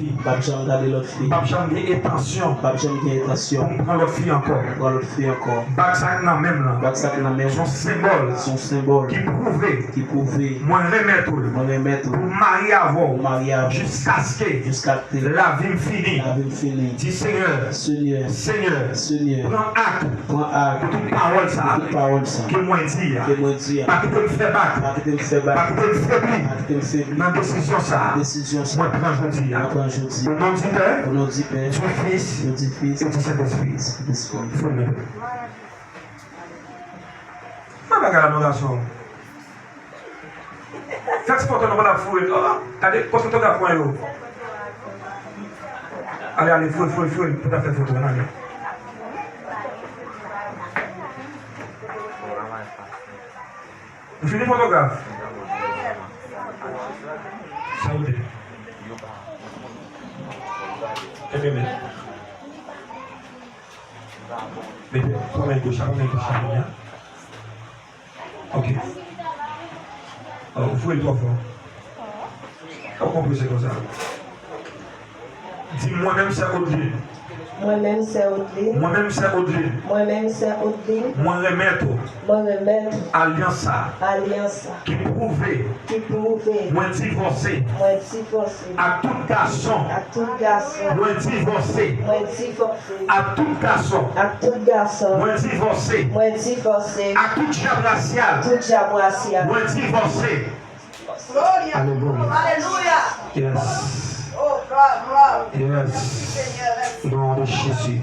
fille. Pas jamais garder l'autre fille. Pas jamais intention. Pas jamais intention. On prend l'autre fille encore. Prend l'autre fille encore. Baksak nan même là. Baksak nan même. Son symbole. Son symbole. Qui prouvait. Qui prouvait. Moi remettre. Moi remettre. Pour marier avant. Pour marier avant. Jusqu'à ce que la vie finie. La vie finie. Dis Seigneur. Seigneur. Seigneur. Seigneur. Prends acte. Prends acte. Toute parole ça. Toute parole ça. Que moi dis. Que moi dis. Pas que tu me fais battre. Pas que tu me fais battre. Pas que tu me faiblis. Pas que tu me faiblis. Dans décision ça. Décision ça. Moi prends jeudi. Moi prends jeudi. Au nom du Père. Au nom du Père. Du Fils. Du Fils. Et du Saint-Esprit. Faut le mettre. Pas de la garçon. Faites ce photo, on va la fouiller. Oh, t'as des photographes. Allez, allez, fouille, pour faire photo. Vous finissez photographe? Saoudé. Eh bien, mais combien de charbon, ok. Alors, vous pouvez le voir fort. Comment compris c'est comme ça? Dis moi-même c'est Audrey. Moi-même c'est Audrey. Moi-même c'est Audrey. Moi-même c'est Audrey. Moi remettre. Moi remettre. Alliance. Alliance. Qui prouvait. Qui prouvait. Moi divorcé. Moi divorcé. À tout garçon. À tout garçon. Moi divorcé. Moi divorcé. À tout garçon. À tout garçon. Moi divorcé. Moi divorcé. À tout diable racial. Tout diable racial. Moi divorcé. Alléluia. Yes. Oh, gloire. Yes. Au nom de Jésus.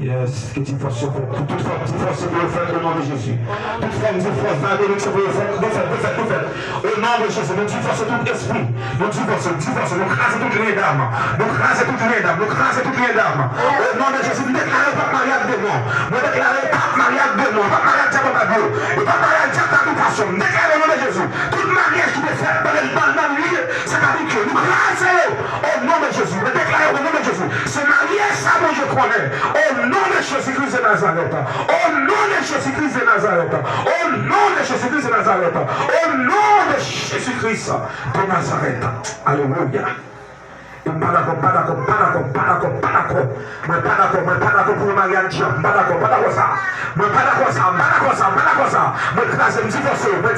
Yes. Que tu fasses toute forme de force pour le faire au nom de Jésus. Toute forme de force dans la direction pour le faire. Au nom de Jésus. Nous divorçons tout esprit. Nous divorçons. Nous crasons toutes les dames. Nous crasons toutes les dames. Au nom de Jésus. Nous déclarons pas mariage de moi. Nous déclarons pas mariage de moi. Pas mariage de Dieu. Et pas mariage de habitation. Nous déclarons au nom de Jésus. Tout mariage qui est fait dans le milieu, c'est avec que nous crasons. Au nom de Jésus. Nous déclarons au nom de Jésus. Ce mariage, ça, moi je connais. Au nom de Jésus-Christ de Nazareth. Au nom de Jésus-Christ de Nazareth. Au nom de Jésus-Christ de Nazareth. Au nom de Jésus-Christ de Nazareth. Alléluia. Pas d'accord pour le mariage. Pas d'accord ça. Me craser, me divorcer, me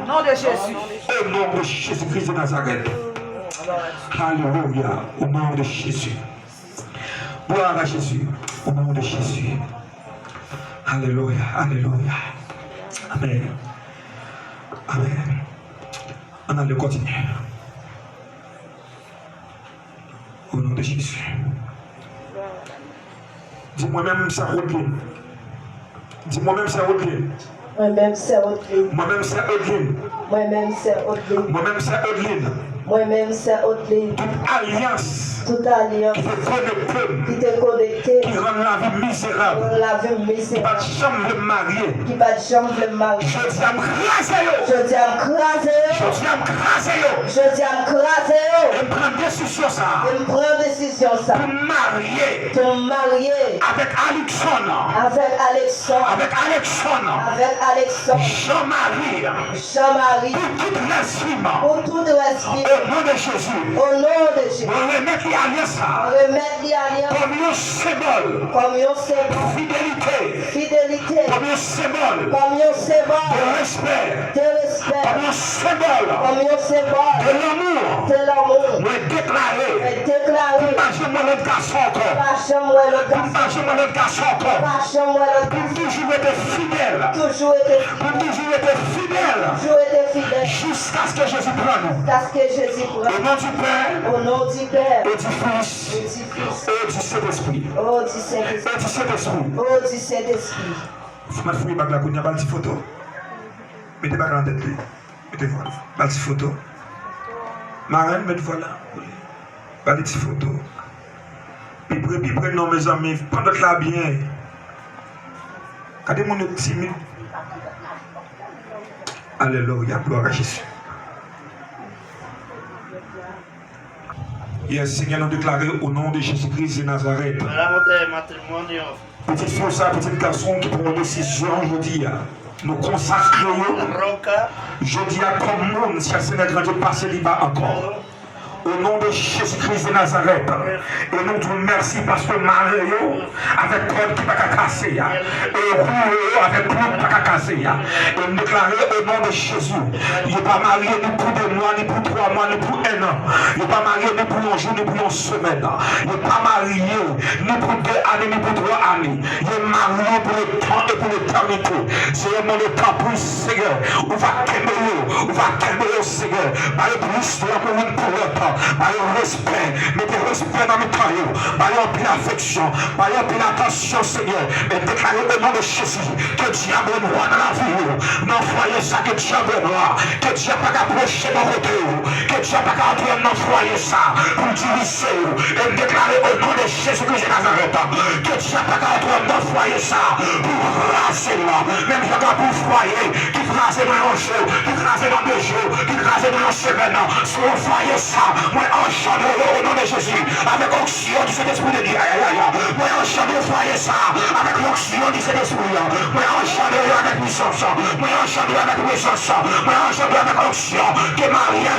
Nom de Jésus. Au nom de Jésus-Christ de Nazareth. Alléluia. Au nom de Jésus. Gloire à Jésus. Au nom de Jésus. Alléluia. Alléluia. Amen. Amen. On a le continuer. Au nom de Jésus. Dis-moi même ça Audrey. Dis-moi-même c'est Audrey. Moi-même c'est Audrey. Moi-même c'est Audrey. Moi-même c'est Audrey. Moi-même c'est Audrey. Moi-même c'est Audrey. Toute alliance Toute alliance qui te connecte, qui te connecte, qui rend la vie misérable, la vie qui misérable, va jamais le marier. qui va jamais le marier. Je dis à me craser. Je dis à me craser. Je dis à me craser. Je dis à me craser. Et prendre décision ça. Et me prendre décision ça. Pour marier. Te marier Avec Alexandre. avec Alexandre. Avec Alexandre. Avec Alexandre. Jean-Marie. Jean-Marie. Pour tout l'esprit. Pour tout l'esprit. Au nom de Jésus. Au nom de Jésus. On remet l'alliance Remettre l'alliance comme un symbole. comme un symbole. Fidélité. Fidélité. Comme un symbole. Comme un symbole. De respect. De respect. Comme un symbole. Comme un symbole. De l'amour. De l'amour. Mais déclaré. Et déclaré. Pas jamais l'autre garçon encore. Pas jamais le garçon. Pas jamais l'autre garçon encore. Pas jamais le Pour garçon. toujours être fidèle. Toujours été Pour toujours être fidèle. Toujours été fidèle. Jusqu'à ce que Jésus prenne. Parce que Jésus Au prend. nom du Père, Au nom du Père, et du Fils, ô du Saint-Esprit. Oh, du Saint-Esprit. Ô du Saint-Esprit. Oh, du Saint-Esprit. Vous m'avez fouillé bac la cour, il y a pas de photo. Mettez pas dans la tête. Mettez voilà. Pas de photo. Marraine, mettez voilà. Pas de petites photos. Puis près, non, mes amis, pendant là bien. Regardez mon timide. Alléluia, gloire à Jésus. Yes, Seigneur, nous déclarons au nom de Jésus-Christ de Nazareth. Petite fille, ça, petit garçon qui prend une décision aujourd'hui. Nous consacrons. Je dis à comme monde, si le Seigneur grand Dieu passe là-bas encore. Au nom de Jésus-Christ de Nazareth. Et nous te remercions parce que Mario, avec code qui ne va pas casser. Et vous, avec code qui ne va pas casser. Et nous déclarons au nom de Jésus. Il n'est pas marié ni pour 2 mois, ni pour 3 mois, ni pour 1 an. Il n'est pas marié ni pour un jour, ni pour une semaine. Il n'est pas marié ni pour 2 années, ni pour 3 années. Il est marié pour le temps et pour l'éternité. C'est le moment de temps pour le Seigneur. On va calmer le Seigneur. Par le plus de l'amour pour le temps. Par le respect, mettez respect dans mes temps, par le affection, par l'attention, Seigneur, et déclarez au nom de Jésus que diable noir dans la vie, non, foyer ça, que diable noir, que diable pas approcher mon côté, que diable pas entrer dans foyer ça, pour diviser, et déclarer au nom de Jésus-Christ de Nazareth, que diable pas entrer dans foyer ça, pour raser là, même pour foyer, qui crase dans un jour, qui crase dans 2 jours, qui crase dans une semaine, sur un foyer ça. Moi, enchanté au nom de Jésus, avec l'onction du Saint-Esprit de Dieu. Moi, enchanté au foyer ça, avec l'onction du Saint-Esprit. Moi, enchanté avec puissance. Moi, enchanté avec puissance. Moi, enchanté avec l'onction. Que Maria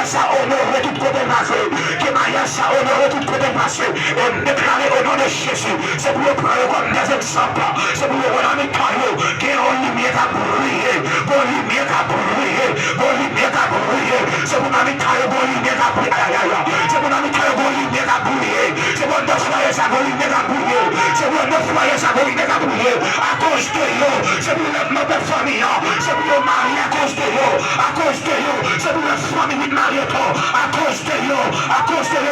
ça honore tout côté passé. Que Maria ça honore tout côté passé. Et déclarer au nom de Jésus. C'est pour le prendre comme des exemples. C'est pour le rendre en état. Qu'il y ait une lumière à briller. Une lumière à briller. Une lumière à briller. C'est pour l'ami c'est pour notre lumière à brûler. C'est pour notre foyer ça lumière à brûler. C'est pour notre foyer ça lumière à brûler. À cause de vous, c'est pour notre famille. C'est pour nos maris à cause de vous. À cause de vous, c'est pour notre famille de mariés. À cause de vous,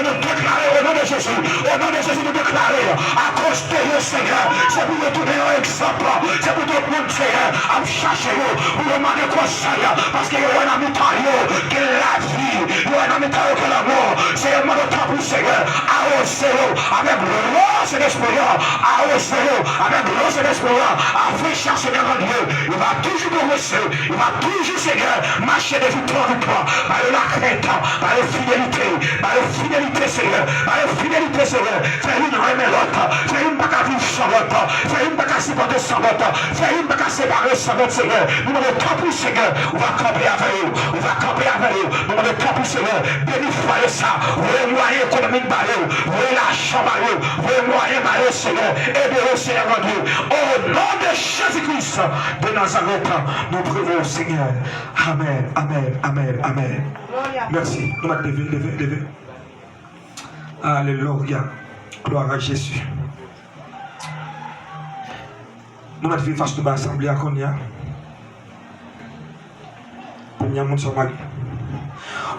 nous déclarer au nom de Jésus. Au nom de Jésus, nous déclarer. À cause de vous, Seigneur, c'est pour nous donner un exemple. C'est pour tout le monde, Seigneur, à me chercher vous. Pour nous demander conseil. Parce qu'il y a un ami que la vie, il y a un ami que l'amour. C'est un moment de temps pour le Seigneur. Arrosez-vous avec l'eau, l'esprit. Arrosez-vous avec l'eau, l'esprit. Afin chercher devant Dieu. Il va toujours progresser. Il va toujours, Seigneur, marcher de victoire en victoire. Par la crainte, par la fidélité. Par la fidélité, Seigneur. Par la fidélité, Seigneur. Fais une remet l'autre. Fais une bac à vivre sans l'autre. Fais une bac à supporter sans l'autre. Fais une bac à séparer sans l'autre, Seigneur. Nous avons temps pour le Seigneur. On va camper avec vous. On va camper avec vous. Nous avons temps pour le Seigneur. Bénis-moi ça. Vous avez moyen économique barré. Vous avez l'argent barré. Vous avez moyen barré, Seigneur. Aidez-vous, Seigneur, mon Dieu. Au nom de Jésus-Christ de Nazareth, nous prions, Seigneur. Amen, amen, amen, amen. Merci. Nous allons lever. Alléluia. Gloire à Jésus. Nous allons vivre face à l'assemblée à Konya.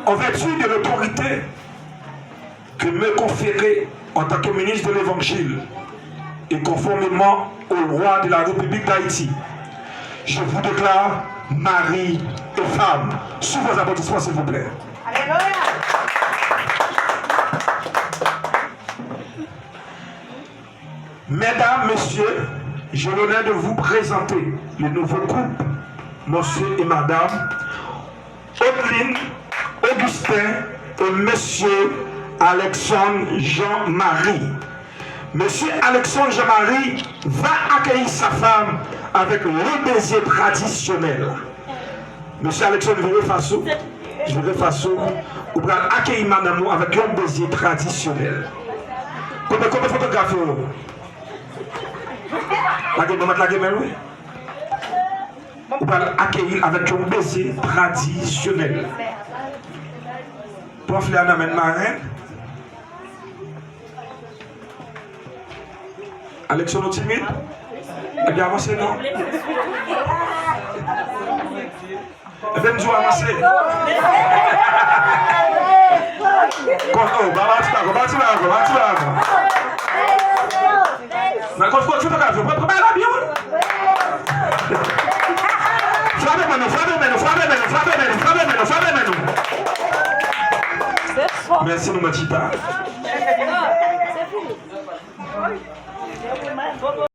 En vertu de l'autorité que me conférait en tant que ministre de l'Évangile et conformément au roi de la République d'Haïti, je vous déclare mari et femme. Sous vos applaudissements, s'il vous plaît. Alléluia. Mesdames, Messieurs, j'ai l'honneur de vous présenter le nouveau couple, Monsieur et Madame Audeline, Augustin et Monsieur Alexandre Jean-Marie. Monsieur Alexandre Jean-Marie va accueillir sa femme avec le baiser traditionnel. Monsieur Alexandre, je vais faire vous allez accueillir madame avec un baiser traditionnel. Combien de photographes la gamelle, oui. Vous allez accueillir avec un baiser traditionnel. Pour faire la marraine. Alexandre timide. Elle a avancé, non? Elle vient nous avancer. Oh, bati là. Mais quand tu fais la vie, merci, mon petit